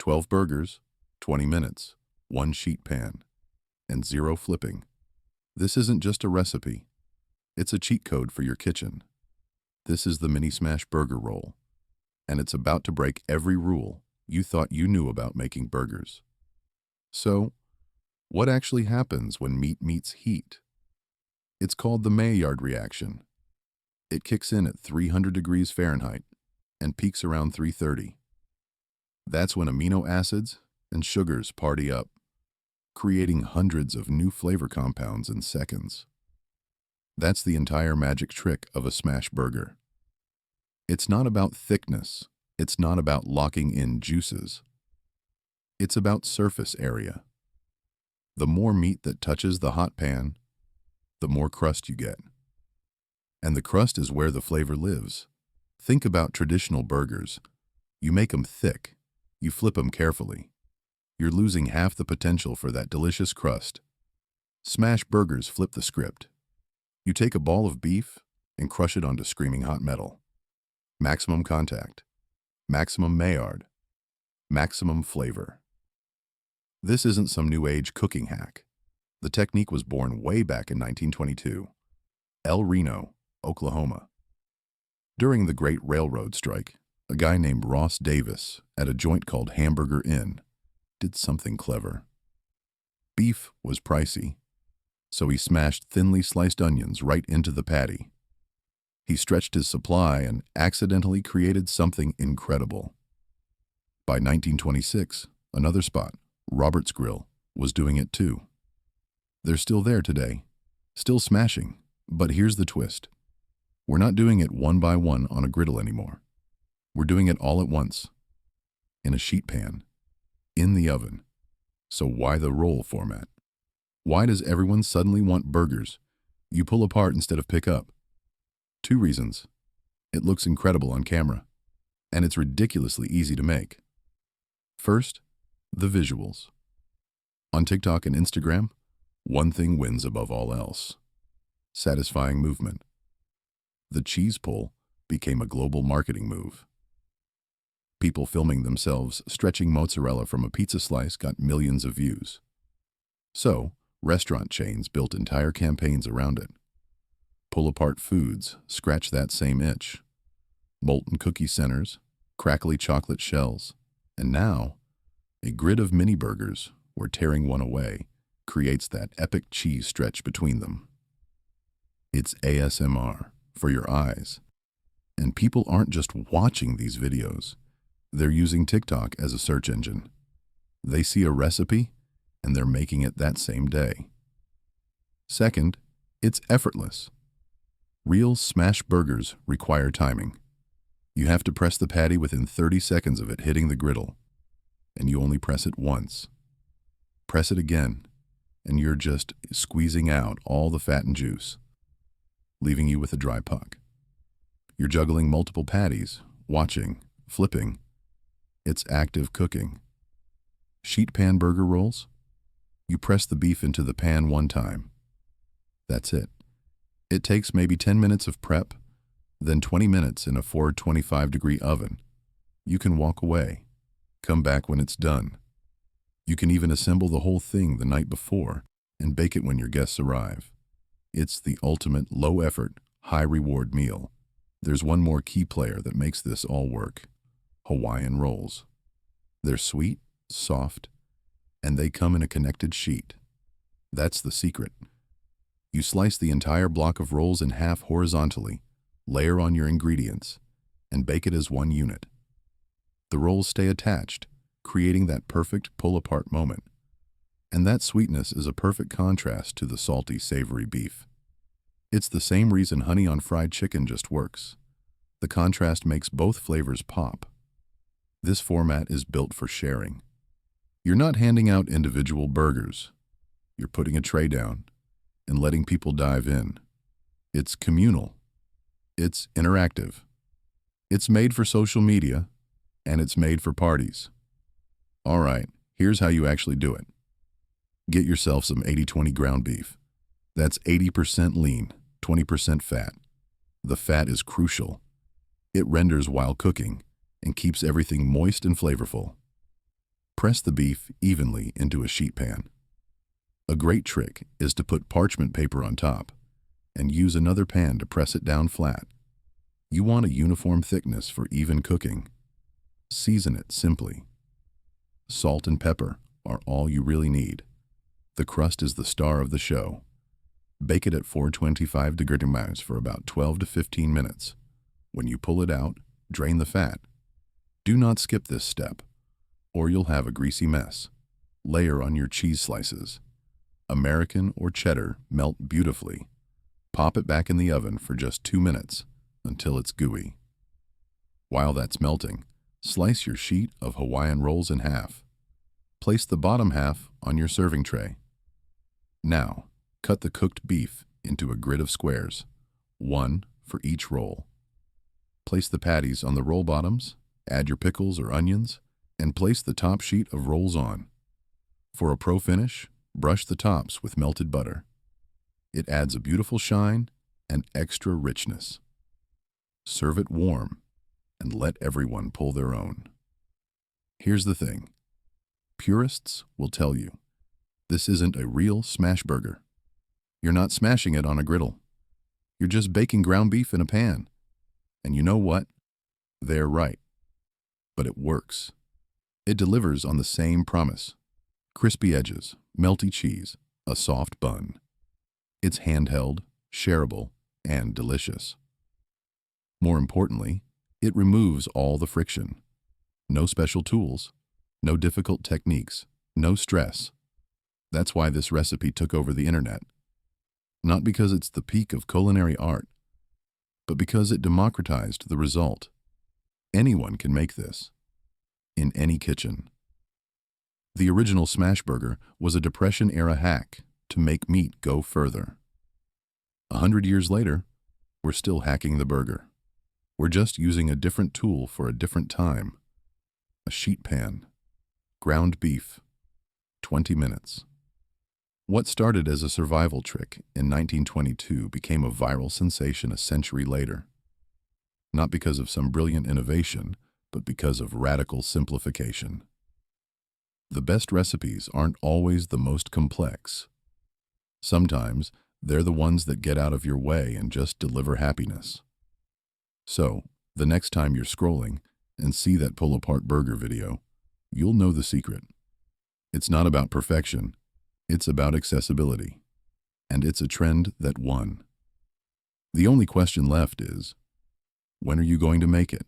12 burgers, 20 minutes, 1 sheet pan, and 0 flipping. This isn't just a recipe. It's a cheat code for your kitchen. This is the Mini Smash Burger Roll, and it's about to break every rule you thought you knew about making burgers. So, what actually happens when meat meets heat? It's called the Maillard reaction. It kicks in at 300 degrees Fahrenheit and peaks around 330. That's when amino acids and sugars party up, creating hundreds of new flavor compounds in seconds. That's the entire magic trick of a smash burger. It's not about thickness. It's not about locking in juices. It's about surface area. The more meat that touches the hot pan, the more crust you get. And the crust is where the flavor lives. Think about traditional burgers. You make them thick. You flip them carefully. You're losing half the potential for that delicious crust. Smash burgers flip the script. You take a ball of beef and crush it onto screaming hot metal. Maximum contact. Maximum Maillard. Maximum flavor. This isn't some new age cooking hack. The technique was born way back in 1922, El Reno, Oklahoma. During the Great Railroad Strike, a guy named Ross Davis at a joint called Hamburger Inn did something clever. Beef was pricey, so he smashed thinly sliced onions right into the patty. He stretched his supply and accidentally created something incredible. By 1926, another spot, Robert's Grill, was doing it too. They're still there today, still smashing, but here's the twist. We're not doing it one by one on a griddle anymore. We're doing it all at once, in a sheet pan, in the oven. So why the roll format? Why does everyone suddenly want burgers you pull apart instead of pick up? 2 reasons. It looks incredible on camera, and it's ridiculously easy to make. First, the visuals. On TikTok and Instagram, one thing wins above all else: satisfying movement. The cheese pull became a global marketing move. People filming themselves stretching mozzarella from a pizza slice got millions of views. So, restaurant chains built entire campaigns around it. Pull-apart foods scratch that same itch. Molten cookie centers, crackly chocolate shells, and now, a grid of mini burgers where tearing one away creates that epic cheese stretch between them. It's ASMR for your eyes. And people aren't just watching these videos. They're using TikTok as a search engine. They see a recipe, and they're making it that same day. Second, it's effortless. Real smash burgers require timing. You have to press the patty within 30 seconds of it hitting the griddle, and you only press it once. Press it again, and you're just squeezing out all the fat and juice, leaving you with a dry puck. You're juggling multiple patties, watching, flipping. It's active cooking. Sheet pan burger rolls? You press the beef into the pan one time. That's it. It takes maybe 10 minutes of prep, then 20 minutes in a 425-degree oven. You can walk away, come back when it's done. You can even assemble the whole thing the night before and bake it when your guests arrive. It's the ultimate low-effort, high-reward meal. There's one more key player that makes this all work: Hawaiian rolls. They're sweet, soft, and they come in a connected sheet. That's the secret. You slice the entire block of rolls in half horizontally, layer on your ingredients, and bake it as one unit. The rolls stay attached, creating that perfect pull-apart moment. And that sweetness is a perfect contrast to the salty, savory beef. It's the same reason honey on fried chicken just works. The contrast makes both flavors pop. This format is built for sharing. You're not handing out individual burgers. You're putting a tray down and letting people dive in. It's communal. It's interactive. It's made for social media, and it's made for parties. All right, here's how you actually do it. Get yourself some 80-20 ground beef. That's 80% lean, 20% fat. The fat is crucial. It renders while cooking and keeps everything moist and flavorful. Press the beef evenly into a sheet pan. A great trick is to put parchment paper on top and use another pan to press it down flat. You want a uniform thickness for even cooking. Season it simply. Salt and pepper are all you really need. The crust is the star of the show. Bake it at 425 degrees for about 12 to 15 minutes. When you pull it out, drain the fat. Do not skip this step, or you'll have a greasy mess. Layer on your cheese slices. American or cheddar melt beautifully. Pop it back in the oven for just 2 minutes until it's gooey. While that's melting, slice your sheet of Hawaiian rolls in half. Place the bottom half on your serving tray. Now, cut the cooked beef into a grid of squares, one for each roll. Place the patties on the roll bottoms, add your pickles or onions, and place the top sheet of rolls on. For a pro finish, brush the tops with melted butter. It adds a beautiful shine and extra richness. Serve it warm and let everyone pull their own. Here's the thing. Purists will tell you, this isn't a real smash burger. You're not smashing it on a griddle. You're just baking ground beef in a pan. And you know what? They're right. But it works. It delivers on the same promise. Crispy edges, melty cheese, a soft bun. It's handheld, shareable, and delicious. More importantly, it removes all the friction. No special tools, no difficult techniques, no stress. That's why this recipe took over the internet. Not because it's the peak of culinary art, but because it democratized the result. Anyone can make this, in any kitchen. The original smash burger was a Depression-era hack to make meat go further. 100 years later, we're still hacking the burger. We're just using a different tool for a different time. A sheet pan. Ground beef. 20 minutes. What started as a survival trick in 1922 became a viral sensation a century later. Not because of some brilliant innovation, but because of radical simplification. The best recipes aren't always the most complex. Sometimes they're the ones that get out of your way and just deliver happiness. So, the next time you're scrolling and see that pull-apart burger video, you'll know the secret. It's not about perfection, it's about accessibility. And it's a trend that won. The only question left is, when are you going to make it?